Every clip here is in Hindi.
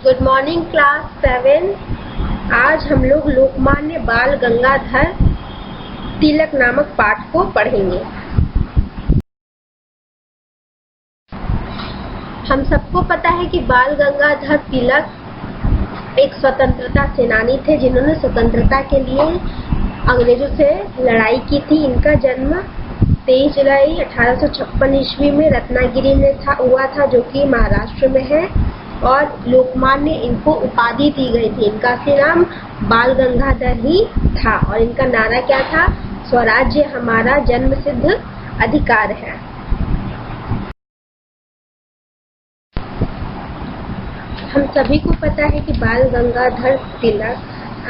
Good morning class 7। आज हम लोग लोकमान्य बाल गंगाधर तिलक नामक पाठ को पढ़ेंगे। हम सबको पता है कि बाल गंगाधर तिलक एक स्वतंत्रता सेनानी थे जिन्होंने स्वतंत्रता के लिए अंग्रेजों से लड़ाई की थी। इनका जन्म 23 जुलाई 1856 ईस्वी में रत्नागिरी में हुआ था, जो कि महाराष्ट्र में है। और लोकमान्य इनको उपाधि दी गई थी। इनका असली नाम बाल गंगाधर ही था और इनका नारा क्या था? स्वराज्य हमारा जन्मसिद्ध अधिकार है। हम सभी को पता है कि बाल गंगाधर तिलक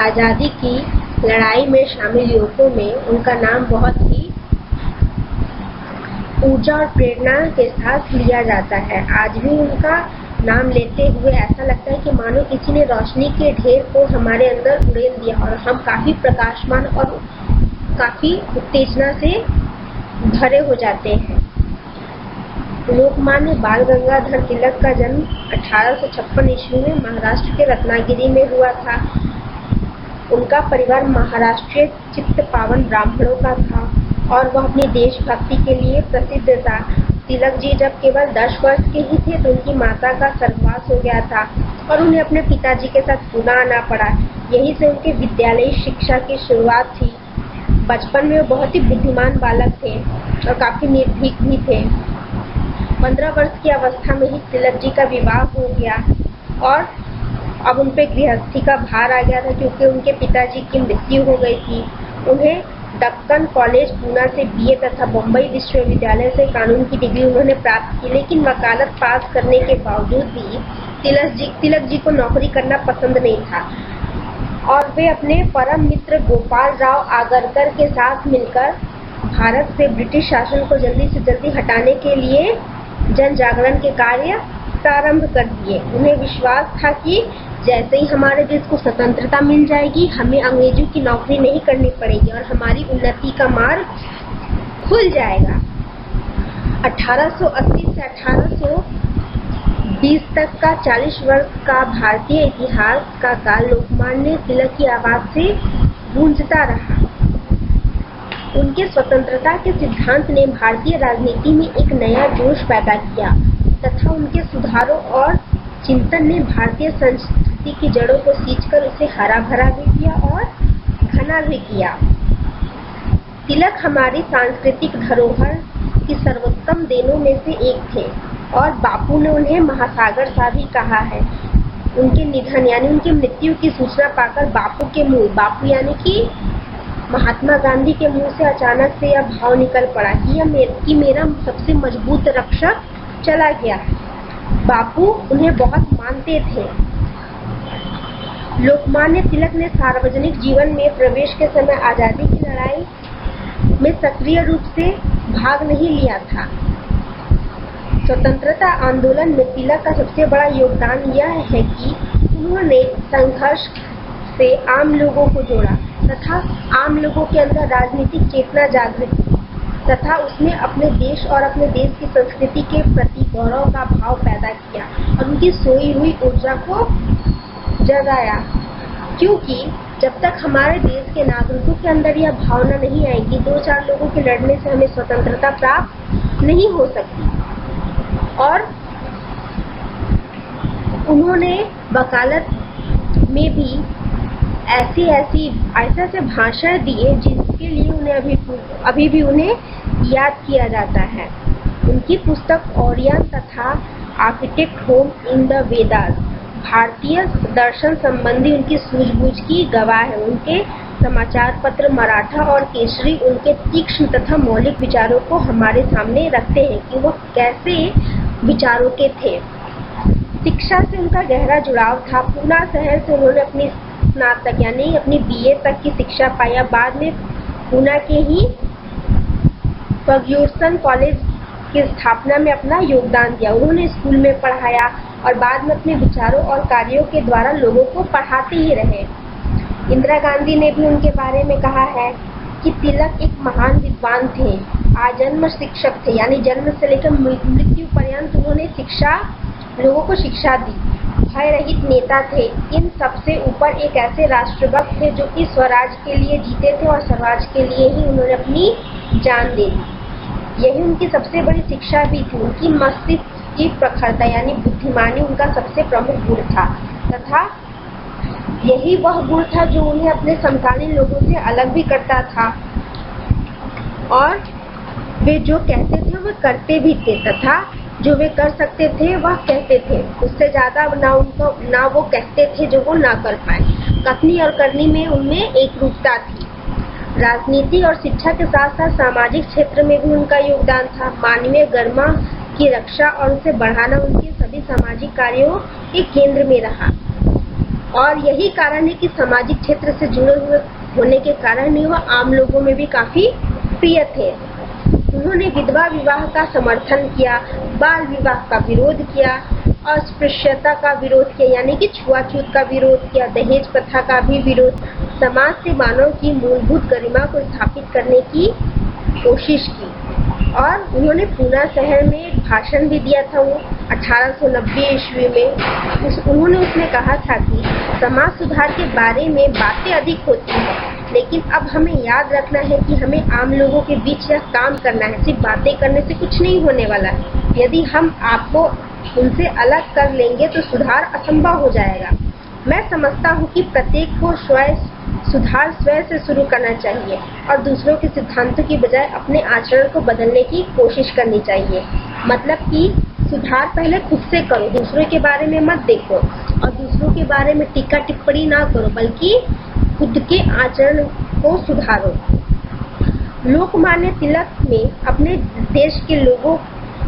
आज़ादी की लड़ाई में शामिल युवकों में उनका नाम बहुत ही ऊर्जा और प्रेरणा के साथ लिया जाता है। आज भी उनका नाम लेते हुए ऐसा लगता है कि मानो किसी ने रोशनी के ढेर को हमारे अंदर उड़ेल दिया और हम काफी प्रकाशमान और काफी उत्तेजना से भरे हो जाते हैं। लोकमान्य बाल गंगाधर तिलक का जन्म 1856 ईस्वी में महाराष्ट्र के रत्नागिरी में हुआ था। उनका परिवार महाराष्ट्रीय चित्त पावन ब्राह्मणों का था और वह अपनी देशभक्ति के लिए प्रसिद्ध था। तिलक जी जब केवल 10 वर्ष के ही थे तो उनकी माता का स्वर्गवास हो गया था और उन्हें अपने पिताजी के साथ पुणे आना पड़ा। यहीं से उनके विद्यालयी शिक्षा की शुरुआत थी। बचपन में वो बहुत ही बुद्धिमान बालक थे और काफी निर्भीक भी थे। 15 वर्ष की अवस्था में ही तिलक जी का विवाह हो गया और अब उन पे गृहस्थी का भार आ गया था, क्योंकि उनके पिताजी की मृत्यु हो गई थी। उन्हें दक्कन कॉलेज पूना से बीए तथा बम्बई विश्वविद्यालय से कानून की डिग्री उन्होंने प्राप्त की, लेकिन वकालत पास करने के बावजूद भी तिलक जी को नौकरी करना पसंद नहीं था और वे अपने परम मित्र गोपाल राव आगरकर के साथ मिलकर भारत से ब्रिटिश शासन को जल्दी से जल्दी हटाने के लिए जन जागरण के कार्य प्रारंभ कर दिए। उन्हें विश्वास था कि जैसे ही हमारे देश को स्वतंत्रता मिल जाएगी, हमें अंग्रेजों की नौकरी नहीं करनी पड़ेगी और हमारी उन्नति का मार्ग खुल जाएगा। 1880 से 1820 तक का 40 वर्ष का भारतीय इतिहास का काल लोकमान्य तिलक की आवाज से गूंजता रहा। उनके स्वतंत्रता के सिद्धांत ने भारतीय राजनीति में एक नया जोश पैदा किया तथा उनके सुधारों और चिंतन ने भारतीय संस्कृति की जड़ों को सींचकर उसे हरा भरा भी किया और घना भी किया। तिलक हमारी सांस्कृतिक धरोहर की सर्वोत्तम देनों में से एक थे और बापू ने उन्हें महासागर सा भी कहा है। उनके निधन यानी उनकी मृत्यु की सूचना पाकर बापू यानी कि महात्मा गांधी के मुंह से अचानक से यह भाव निकल पड़ा कि मेरा सबसे मजबूत रक्षक चला गया। बापू उन्हें बहुत मानते थे। लोकमान्य तिलक ने सार्वजनिक जीवन में प्रवेश के समय आजादी की लड़ाई में सक्रिय रूप से भाग नहीं लिया था। स्वतंत्रता आंदोलन में तिलक का सबसे बड़ा योगदान यह है कि उन्होंने संघर्ष से आम लोगों को जोड़ा तथा आम लोगों के अंदर राजनीतिक चेतना जागृत की तथा उसने अपने देश और अपने देश की संस्कृति के प्रति गौरव का भाव पैदा किया और उनकी सोई हुई ऊर्जा को जगाया। क्योंकि जब तक हमारे देश के नागरिकों के अंदर यह भावना नहीं आएगी, 2-4 लोगों के लड़ने से हमें स्वतंत्रता प्राप्त नहीं हो सकती। और उन्होंने वकालत में भी ऐसे भाषण दिए जिसके लिए उन्हें अभी भी उन्हें याद किया जाता है। उनकी पुस्तक ओरियन तथा architect home in the Vedas भारतीय दर्शन संबंधी उनकी सूझबूझ की गवाह है। उनके समाचार पत्र मराठा और केसरी उनके तीक्ष्ण तथा मौलिक विचारों को हमारे सामने रखते हैं कि वो कैसे विचारों के थे। शिक्षा से उनका गहरा जुड़ाव था। पूना शहर से उन्होंने अपनी स्नातक यानी अपनी बीए तक की शिक्षा पाया। बाद में पूना के ही फर्ग्यूसन कॉलेज की स्थापना में अपना योगदान दिया। उन्होंने स्कूल में पढ़ाया और बाद में अपने विचारों और कार्यों के द्वारा लोगों को पढ़ाते ही रहे। इंदिरा गांधी ने भी उनके बारे में कहा है कि तिलक एक महान विद्वान थे, आजन्म शिक्षक थे, यानी जन्म से लेकर मृत्यु पर्यंत उन्होंने शिक्षा लोगों को शिक्षा दी, भय रहित नेता थे। इन सबसे ऊपर एक ऐसे राष्ट्रभक्त थे जो कि स्वराज के लिए जीते थे और स्वराज के लिए ही उन्होंने अपनी जान दे दी। यही उनकी सबसे बड़ी शिक्षा भी थी। उनकी मस्तिष्क की प्रखरता यानी बुद्धिमानी उनका सबसे प्रमुख गुण था तथा यही वह गुण था जो उन्हें अपने समकालीन लोगों से अलग भी करता था और वे जो कहते थे वह करते भी थे तथा जो वे कर सकते थे वह कहते थे। उससे ज्यादा ना वो कहते थे जो वो ना कर पाए। कथनी और करनी में उनमें एक रूपता थी। राजनीति और शिक्षा के साथ साथ सामाजिक क्षेत्र में भी उनका योगदान था। मानवीय गरिमा की रक्षा और उसे बढ़ाना उनके सभी सामाजिक कार्यों के केंद्र में रहा और यही कारण है कि सामाजिक क्षेत्र से जुड़े हुए होने के कारण ही वह आम लोगों में भी काफी प्रिय थे। उन्होंने विधवा विवाह का समर्थन किया, बाल विवाह का विरोध किया, अस्पृश्यता का विरोध किया यानी कि छुआछूत का विरोध किया, दहेज प्रथा का भी विरोध, समाज से मानव की मूलभूत गरिमा को स्थापित करने की कोशिश की और उन्होंने पूना शहर में एक भाषण भी दिया था। वो 1890 ईस्वी में उन्होंने उसमें कहा था कि समाज सुधार के बारे में बातें अधिक होती हैं, लेकिन अब हमें याद रखना है कि हमें आम लोगों के बीच यह काम करना है। सिर्फ बातें करने से कुछ नहीं होने वाला। यदि हम आपको उनसे अलग कर लेंगे तो सुधार असंभव हो जाएगा। मैं समझता हूँ कि प्रत्येक को सुधार स्वयं से शुरू करना चाहिए और दूसरों के सिद्धांतों की बजाय अपने आचरण को बदलने की कोशिश करनी चाहिए। मतलब कि सुधार पहले खुद से करो, दूसरों के बारे में मत देखो और दूसरों के बारे में टीका टिप्पणी ना करो, बल्कि खुद के आचरण को सुधारो। लोकमान्य तिलक में अपने देश के लोगों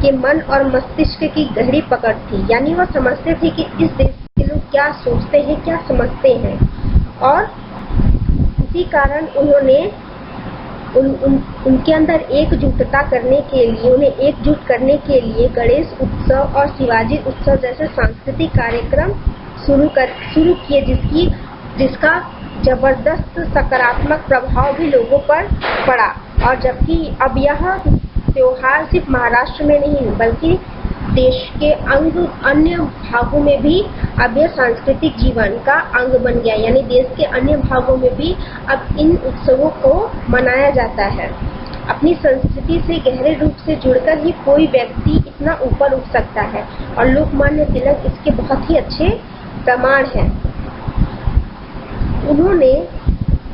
के मन और मस्तिष्क की गहरी पकड़ थी, यानी वह समझते थे कि इस देश के लोग क्या सोचते हैं, क्या समझते हैं और इसी कारण उन्होंने उनके अंदर एकजुटता करने के लिए उन्हें एकजुट करने के लिए गणेश उत्सव और शिवाजी उत्सव जैसे सांस्कृतिक कार्यक्रम शुरू किए जिसका जबरदस्त सकारात्मक प्रभाव भी लोगों पर पड़ा। और जबकि अब यह त्योहार सिर्फ महाराष्ट्र में नहीं बल्कि देश के अन्य भागों में भी अब यह सांस्कृतिक जीवन का अंग बन गया, यानी देश के अन्य भागों में भी अब इन उत्सवों को मनाया जाता है। अपनी संस्कृति से गहरे रूप से जुड़कर ही कोई व्यक्ति इतना ऊपर उठ सकता है और लोकमान्य तिलक इसके बहुत ही अच्छे प्रमाण हैं। उन्होंने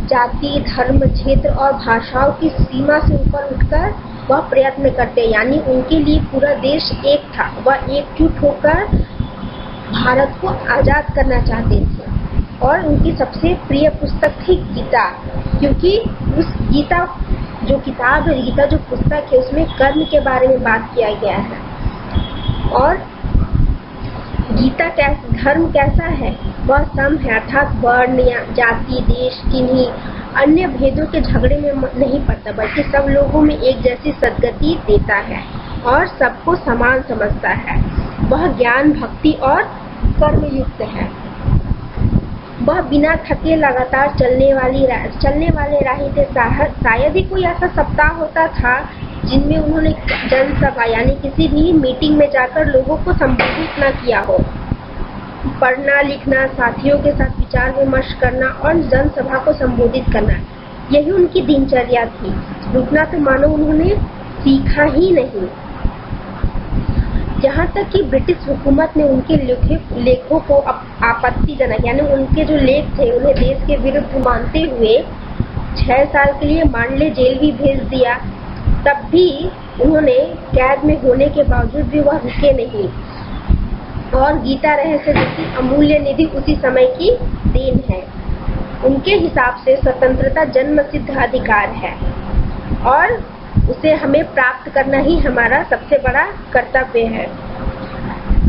जाति, धर्म, क्षेत्र और भाषाओं की सीमा से ऊपर उठकर वह प्रयत्न करते, यानी उनके लिए पूरा देश एक था। वह एकजुट होकर भारत को आजाद करना चाहते थे और उनकी सबसे प्रिय पुस्तक थी गीता, क्योंकि उस गीता जो किताब है, गीता जो पुस्तक है, उसमें कर्म के बारे में बात किया गया है और गीता धर्म कैसा है, वह सम है, अर्थात वर्ण या जाति, देश, किन्हीं अन्य भेदों के झगड़े में नहीं पड़ता, बल्कि सब लोगों में एक जैसी सद्गति देता है और सबको समान समझता है। वह ज्ञान, भक्ति और कर्म युक्त है। वह बिना थके लगातार चलने वाले राही थे। शायद ही कोई ऐसा सप्ताह होता था जिनमें उन्होंने जनसभा यानी किसी भी मीटिंग में जाकर लोगों को संबोधित न किया हो। पढ़ना, लिखना, साथियों के साथ विचार विमर्श करना और जनसभा को संबोधित करना, यही उनकी दिनचर्या थी। रुकना तो मानो उन्होंने सीखा ही नहीं। यहाँ तक कि ब्रिटिश हुकूमत ने उनके लेखों को आपत्तिजनक यानी उनके जो लेख थे उन्हें देश के विरुद्ध मानते हुए 6 साल के लिए मांडले जेल भी भेज दिया। तब भी उन्होंने कैद में होने के बावजूद भी वह रुके नहीं और गीता रहस्य जैसी अमूल्य निधि उसी समय की देन है। उनके हिसाब से स्वतंत्रता जन्मसिद्ध अधिकार है और उसे हमें प्राप्त करना ही हमारा सबसे बड़ा कर्तव्य है।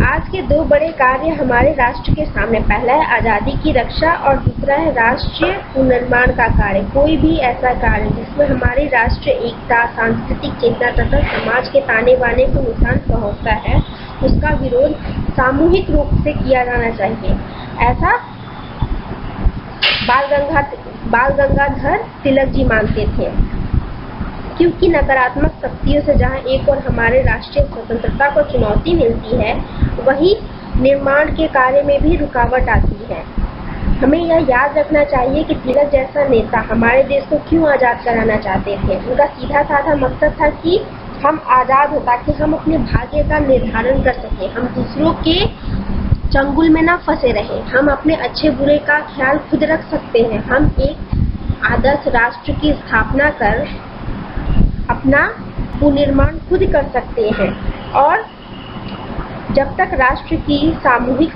आज के 2 बड़े कार्य हमारे राष्ट्र के सामने, पहला है आज़ादी की रक्षा और दूसरा है राष्ट्रीय पुनर्निर्माण का कार्य। कोई भी ऐसा कार्य जिसमें हमारी राष्ट्रीय एकता, सांस्कृतिक चेतना तथा समाज के ताने बाने को नुकसान पहुंचता है, उसका विरोध सामूहिक रूप से किया जाना चाहिए। ऐसा बाल गंगाधर तिलक जी मानते थे, क्योंकि नकारात्मक शक्तियों से जहां एक और हमारे राष्ट्रीय स्वतंत्रता को चुनौती मिलती है, वहीं निर्माण के कार्य में भी रुकावट आती है। हमें यह याद रखना चाहिए कि तिलक जैसा नेता हमारे देश को क्यों आज़ाद कराना चाहते थे। उनका सीधा साधा मकसद था कि हम आज़ाद हो ताकि हम अपने भाग्य का निर्धारण कर सकें, हम दूसरों के चंगुल में न फंसे रहें, हम अपने अच्छे बुरे का ख्याल खुद रख सकते हैं, हम एक आदर्श राष्ट्र की स्थापना कर अपना पुनर्निर्माण खुद कर सकते हैं। और जब तक राष्ट्र की सामूहिक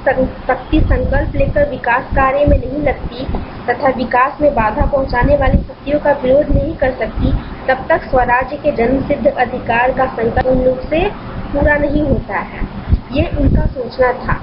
शक्ति संकल्प लेकर विकास कार्य में नहीं लगती तथा विकास में बाधा पहुंचाने वाली शक्तियों का विरोध नहीं कर सकती, तब तक स्वराज्य के जन्मसिद्ध अधिकार का संकल्प पूर्ण रूप से पूरा नहीं होता है। ये उनका सोचना था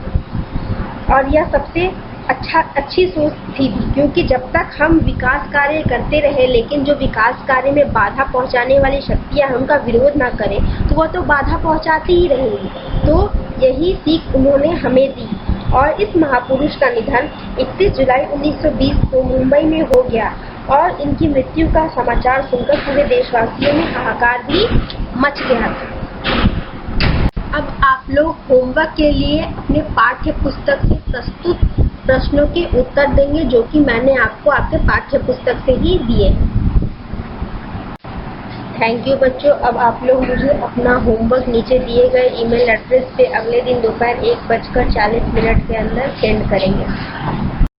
और यह सबसे अच्छी सोच थी भी, क्योंकि जब तक हम विकास कार्य करते रहे लेकिन जो विकास कार्य में बाधा पहुंचाने वाली शक्तियां उनका विरोध ना करें तो वह तो बाधा पहुंचाती ही रहेंगी। तो यही सीख उन्होंने हमें दी और इस महापुरुष का निधन 31 जुलाई 1920 को मुंबई में हो गया और इनकी मृत्यु का समाचार सुनकर पूरे देशवासियों में हाहाकार भी मच गया था। अब आप लोग होमवर्क के लिए अपने पाठ्य पुस्तक से प्रस्तुत प्रश्नों के उत्तर देंगे जो कि मैंने आपको आपके पाठ्य पुस्तक से ही दिए। थैंक यू बच्चों। अब आप लोग मुझे अपना होमवर्क नीचे दिए गए ईमेल एड्रेस पे अगले दिन दोपहर 1:40 के अंदर सेंड करेंगे।